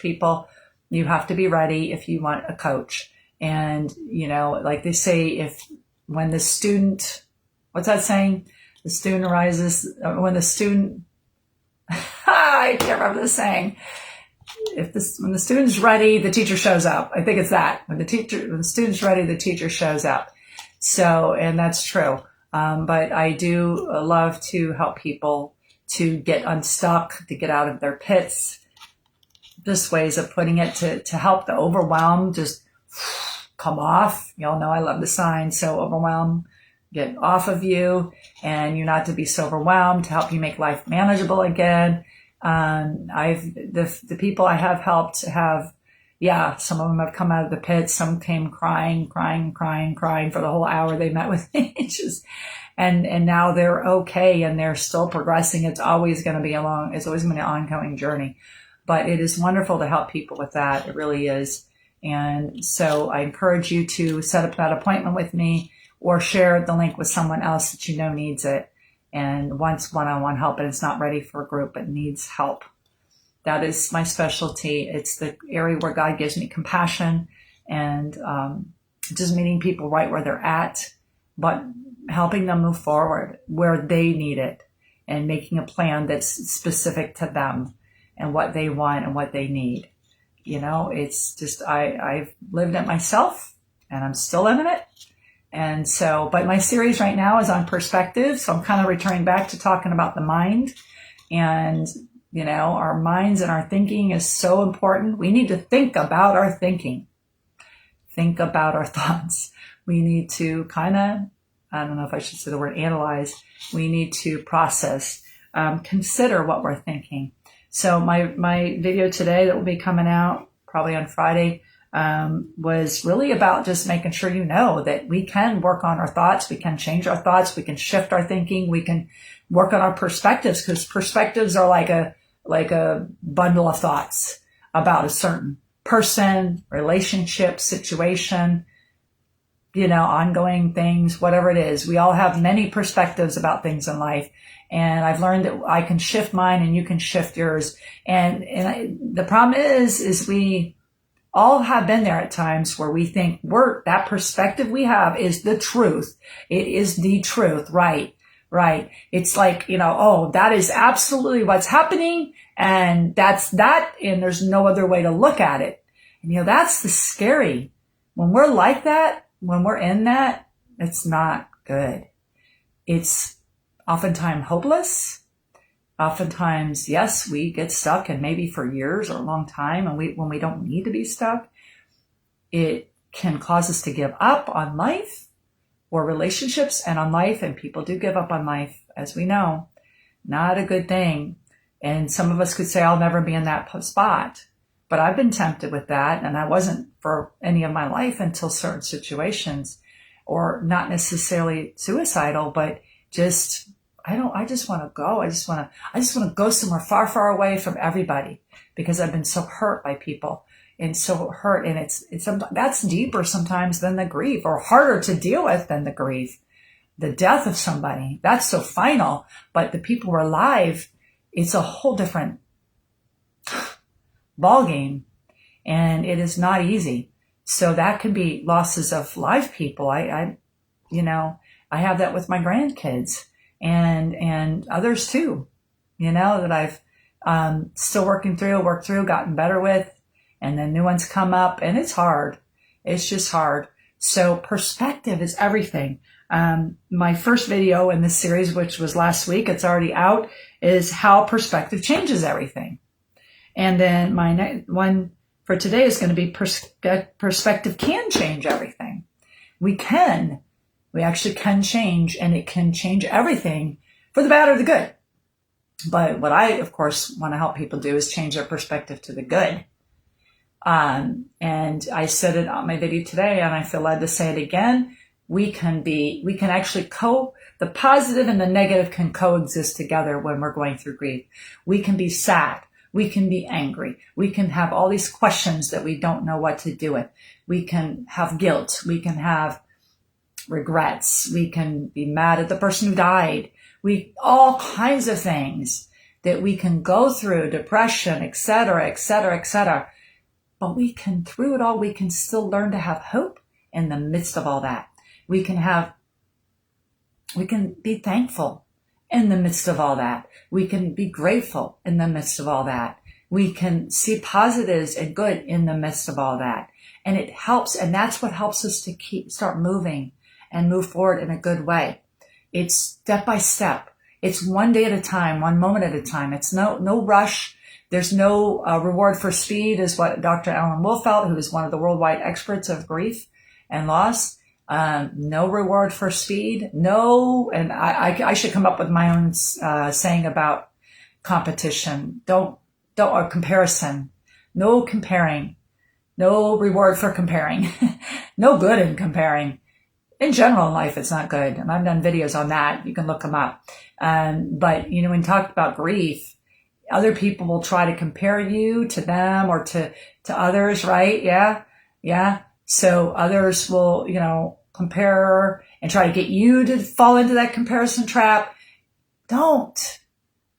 people, you have to be ready if you want a coach. And, like they say, when the student, what's that saying? The student arises, when the student, I can't remember the saying. When the student's ready, the teacher shows up. I think it's that. When the student's ready, the teacher shows up. So, and that's true. But I do love to help people to get unstuck, to get out of their pits. Just ways of putting it to help the overwhelm just come off. You all know I love the sign. So overwhelm, get off of you, and you're not to be so overwhelmed, to help you make life manageable again. The people I have helped have, some of them have come out of the pits. Some came crying for the whole hour they met with me. And now they're okay and they're still progressing. It's always going to be an ongoing journey, but it is wonderful to help people with that. It really is. And so I encourage you to set up that appointment with me or share the link with someone else that you know needs it and wants one-on-one help, and it's not ready for a group but needs help. That is my specialty. It's the area where God gives me compassion and just meeting people right where they're at, but helping them move forward where they need it and making a plan that's specific to them and what they want and what they need. It's just, I've lived it myself and I'm still living it. And so, but my series right now is on perspective. So I'm kind of returning back to talking about the mind. And, our minds and our thinking is so important. We need to think about our thinking, think about our thoughts. We need to I don't know if I should say the word analyze. We need to process, consider what we're thinking. So my video today that will be coming out probably on Friday was really about just making sure that we can work on our thoughts, we can change our thoughts, we can shift our thinking, we can work on our perspectives, because perspectives are like a bundle of thoughts about a certain person, relationship, situation, ongoing things, whatever it is. We all have many perspectives about things in life. And I've learned that I can shift mine and you can shift yours. The problem is we all have been there at times where we think that perspective we have is the truth. It is the truth. Right. It's like, that is absolutely what's happening. And that's that. And there's no other way to look at it. And, that's the scary. When we're like that, when we're in that, it's not good. It's oftentimes hopeless. Oftentimes, yes, we get stuck, and maybe for years or a long time, and when we don't need to be stuck, it can cause us to give up on life or relationships and on life. And people do give up on life, as we know. Not a good thing. And some of us could say, I'll never be in that spot. But I've been tempted with that, and I wasn't for any of my life until certain situations, or not necessarily suicidal, but just, I just want to go. I just want to go somewhere far, far away from everybody, because I've been so hurt by people and so hurt. And that's deeper sometimes than the grief, or harder to deal with than the grief, the death of somebody. That's so final, but the people who are alive, it's a whole different ball game, and it is not easy. So that could be losses of live people. I have that with my grandkids and others too, that I've still worked through, gotten better with, and then new ones come up, and it's hard. It's just hard. So perspective is everything. My first video in this series, which was last week, it's already out, is how perspective changes everything. And then my next one for today is going to be perspective can change everything. We actually can change, and it can change everything for the bad or the good. But what I, of course, want to help people do is change their perspective to the good. And I said it on my video today, and I feel led to say it again. We can actually the positive and the negative can coexist together when we're going through grief. We can be sad. We can be angry. We can have all these questions that we don't know what to do with. We can have guilt. We can have regrets. We can be mad at the person who died. All kinds of things. that we can go through depression, et cetera, et cetera, et cetera. But we can, through it all, we can still learn to have hope in the midst of all that. We can be thankful in the midst of all that. We can be grateful in the midst of all that. We can see positives and good in the midst of all that. And it helps, and that's what helps us to start moving and move forward in a good way. It's step by step. It's one day at a time, one moment at a time. It's no rush. There's no reward for speed, is what Dr. Alan Wolf felt, who is one of the worldwide experts of grief and loss. No reward for speed. No, and I should come up with my own saying about competition. Or comparison. No comparing. No reward for comparing. No good in comparing. In general in life, it's not good. And I've done videos on that. You can look them up. But, when you talk about grief, other people will try to compare you to them or to others, right? Yeah. So others will, compare and try to get you to fall into that comparison trap. Don't.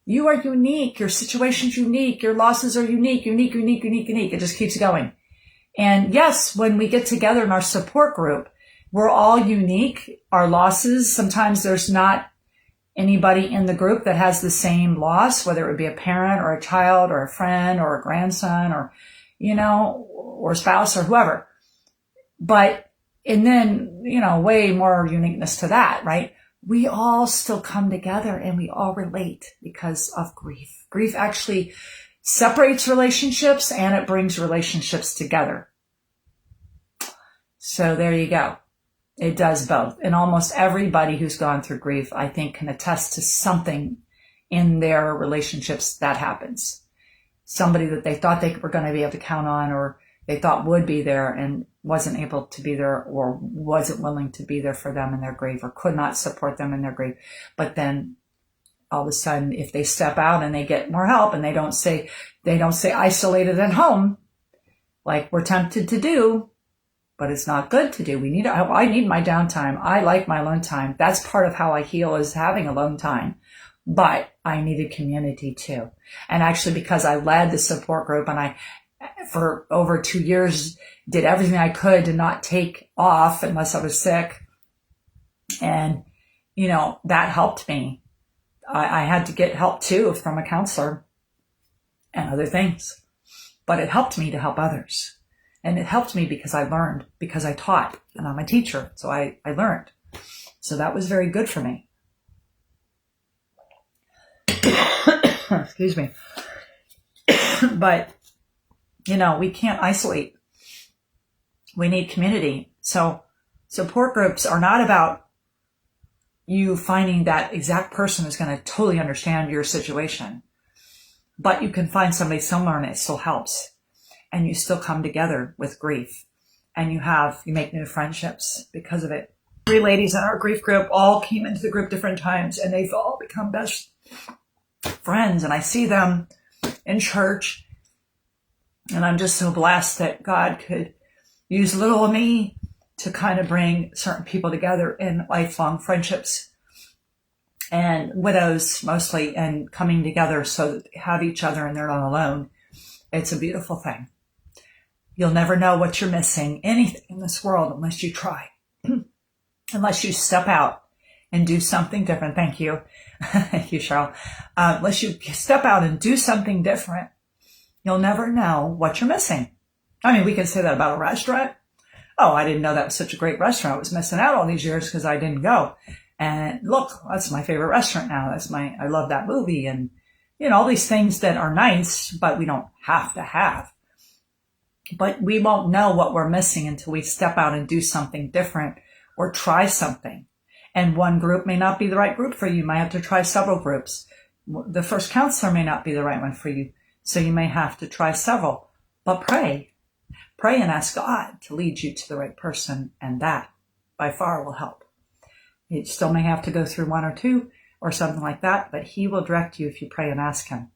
You are unique. Your situation's unique. Your losses are unique. It just keeps going. And yes, when we get together in our support group, we're all unique. Our losses, sometimes there's not anybody in the group that has the same loss, whether it would be a parent or a child or a friend or a grandson or, or spouse or whoever. And then, way more uniqueness to that, right? We all still come together and we all relate because of grief. Grief actually separates relationships and it brings relationships together. So there you go. It does both. And almost everybody who's gone through grief, I think, can attest to something in their relationships that happens. Somebody that they thought they were going to be able to count on or they thought would be there and wasn't able to be there or wasn't willing to be there for them in their grief or could not support them in their grief. But then all of a sudden, if they step out and they get more help and they don't say isolated at home, like we're tempted to do, but it's not good to do. I need my downtime. I like my alone time. That's part of how I heal, is having alone time. But I needed community too. And actually, because I led the support group and I, for over 2 years, did everything I could to not take off unless I was sick. And, that helped me. I had to get help too from a counselor and other things. But it helped me to help others. And it helped me because I learned, because I taught, and I'm a teacher. So I learned. So that was very good for me. Excuse me. But, we can't isolate. We need community. So support groups are not about you finding that exact person who's going to totally understand your situation. But you can find somebody similar and it still helps. And you still come together with grief. And you make new friendships because of it. 3 ladies in our grief group all came into the group different times and they've all become best friends. And I see them in church. And I'm just so blessed that God could use little of me to kind of bring certain people together in lifelong friendships and widows mostly, and coming together so that they have each other and they're not alone. It's a beautiful thing. You'll never know what you're missing, anything in this world, unless you try, unless you step out and do something different. Thank you. Thank you, Cheryl. Unless you step out and do something different, you'll never know what you're missing. I mean, we can say that about a restaurant. Oh, I didn't know that was such a great restaurant. I was missing out all these years because I didn't go. And look, that's my favorite restaurant now. I love that movie. And, all these things that are nice, but we don't have to have. But we won't know what we're missing until we step out and do something different or try something. And one group may not be the right group for you. You might have to try several groups. The first counselor may not be the right one for you. So you may have to try several. But pray and ask God to lead you to the right person. And that by far will help. You still may have to go through 1 or 2 or something like that, but he will direct you if you pray and ask him.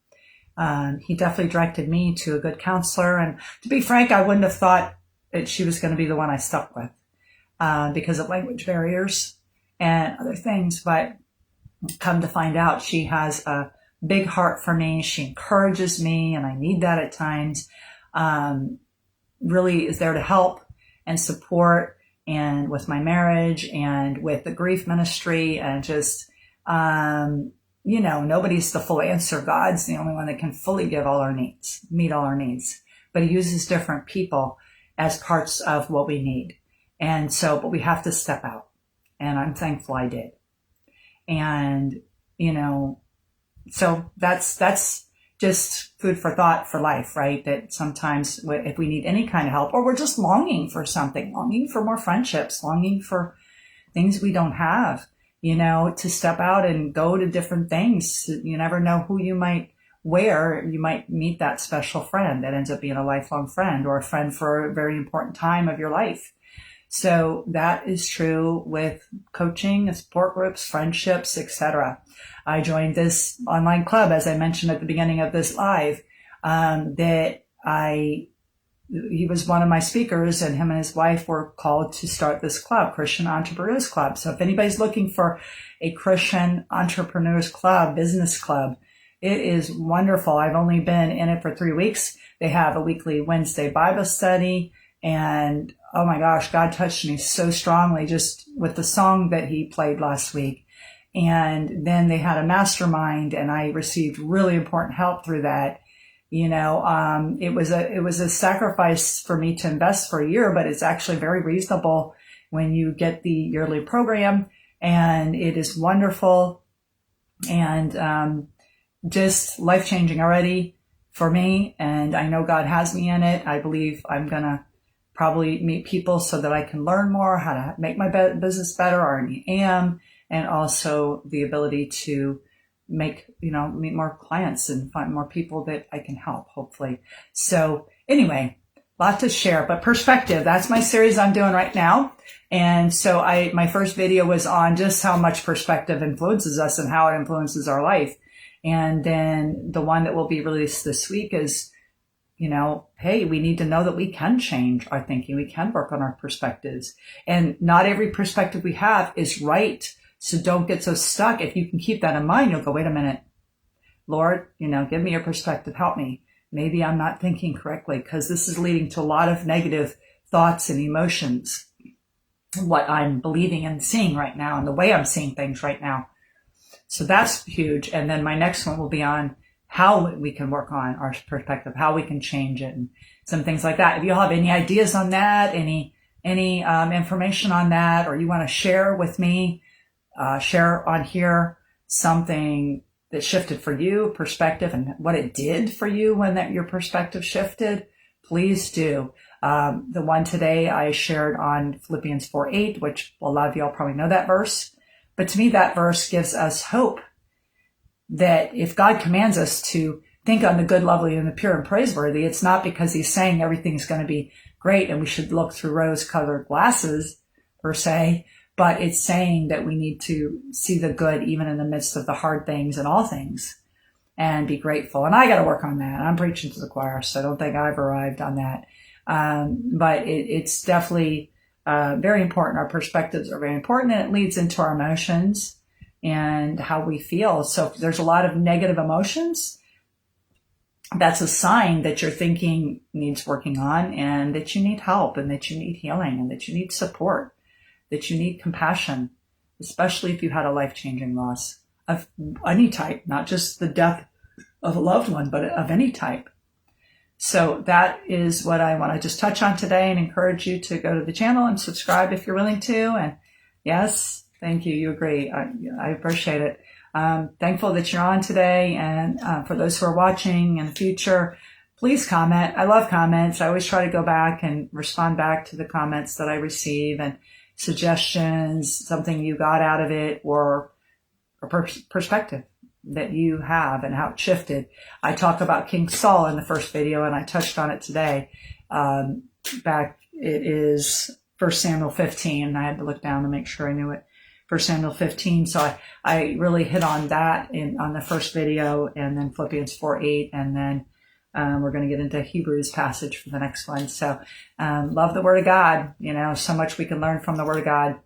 He definitely directed me to a good counselor. And to be frank, I wouldn't have thought that she was going to be the one I stuck with because of language barriers and other things. But come to find out, she has a big heart for me. She encourages me, and I need that at times. Really is there to help and support, and with my marriage and with the grief ministry, and just, nobody's the full answer. God's the only one that can fully give all our needs, meet all our needs, but he uses different people as parts of what we need. And so, but we have to step out, and I'm thankful I did. And, so that's just food for thought for life, right? That sometimes if we need any kind of help, or we're just longing for something, longing for more friendships, longing for things we don't have, to step out and go to different things. You never know who you might you might meet that special friend that ends up being a lifelong friend, or a friend for a very important time of your life. So that is true with coaching, support groups, friendships, etc. I joined this online club, as I mentioned at the beginning of this live, he was one of my speakers, and him and his wife were called to start this club, Christian Entrepreneurs Club. So if anybody's looking for a Christian Entrepreneurs Club, business club, it is wonderful. I've only been in it for 3 weeks. They have a weekly Wednesday Bible study, and oh my gosh, God touched me so strongly just with the song that he played last week. And then they had a mastermind, and I received really important help through that. It was a sacrifice for me to invest for a year, but it's actually very reasonable when you get the yearly program, and it is wonderful and just life-changing already for me. And I know God has me in it. I believe I'm going to probably meet people so that I can learn more how to make my business better. I already am. And also the ability to meet more clients and find more people that I can help, hopefully. So anyway, lot to share, but perspective, that's my series I'm doing right now. And so my first video was on just how much perspective influences us and how it influences our life. And then the one that will be released this week is, hey, we need to know that we can change our thinking. We can work on our perspectives, and not every perspective we have is right. So don't get so stuck. If you can keep that in mind, you'll go, wait a minute, Lord, give me your perspective. Help me. Maybe I'm not thinking correctly, because this is leading to a lot of negative thoughts and emotions, what I'm believing and seeing right now, and the way I'm seeing things right now. So that's huge. And then my next one will be on how we can work on our perspective, how we can change it, and some things like that. If you have any ideas on that, any information on that, or you want to share with me, share on here something that shifted for you, perspective, and what it did for you when your perspective shifted, please do. The one today I shared on Philippians 4:8, which a lot of y'all probably know that verse. But to me, that verse gives us hope that if God commands us to think on the good, lovely, and the pure and praiseworthy, it's not because he's saying everything's going to be great and we should look through rose-colored glasses, per se, but it's saying that we need to see the good even in the midst of the hard things and all things, and be grateful. And I got to work on that. I'm preaching to the choir, so I don't think I've arrived on that. But it's definitely very important. Our perspectives are very important, and it leads into our emotions and how we feel. So if there's a lot of negative emotions, that's a sign that your thinking needs working on, and that you need help, and that you need healing, and that you need support, that you need compassion, especially if you had a life-changing loss of any type, not just the death of a loved one, but of any type. So that is what I want to just touch on today, and encourage you to go to the channel and subscribe if you're willing to. And yes, thank you. You agree. I appreciate it. Thankful that you're on today. And for those who are watching in the future, please comment. I love comments. I always try to go back and respond back to the comments that I receive, and suggestions, something you got out of it, or perspective that you have and how it shifted. I talk about King Saul in the first video, and I touched on it today. It is 1 Samuel 15, and I had to look down to make sure I knew it. 1 Samuel 15. So I really hit on that on the first video, and then Philippians 4:8, and then we're going to get into Hebrews passage for the next one. So love the Word of God. So much we can learn from the Word of God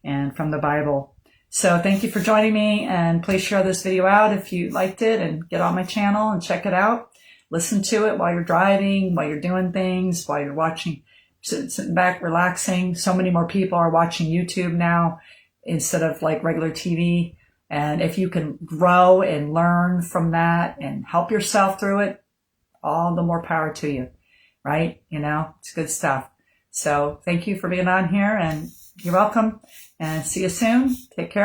and from the Bible. So thank you for joining me, and please share this video out if you liked it, and get on my channel and check it out. Listen to it while you're driving, while you're doing things, while you're watching, sitting back, relaxing. So many more people are watching YouTube now instead of like regular TV. And if you can grow and learn from that and help yourself through it, all the more power to you, right? You know, it's good stuff. So thank you for being on here, and you're welcome, and see you soon. Take care.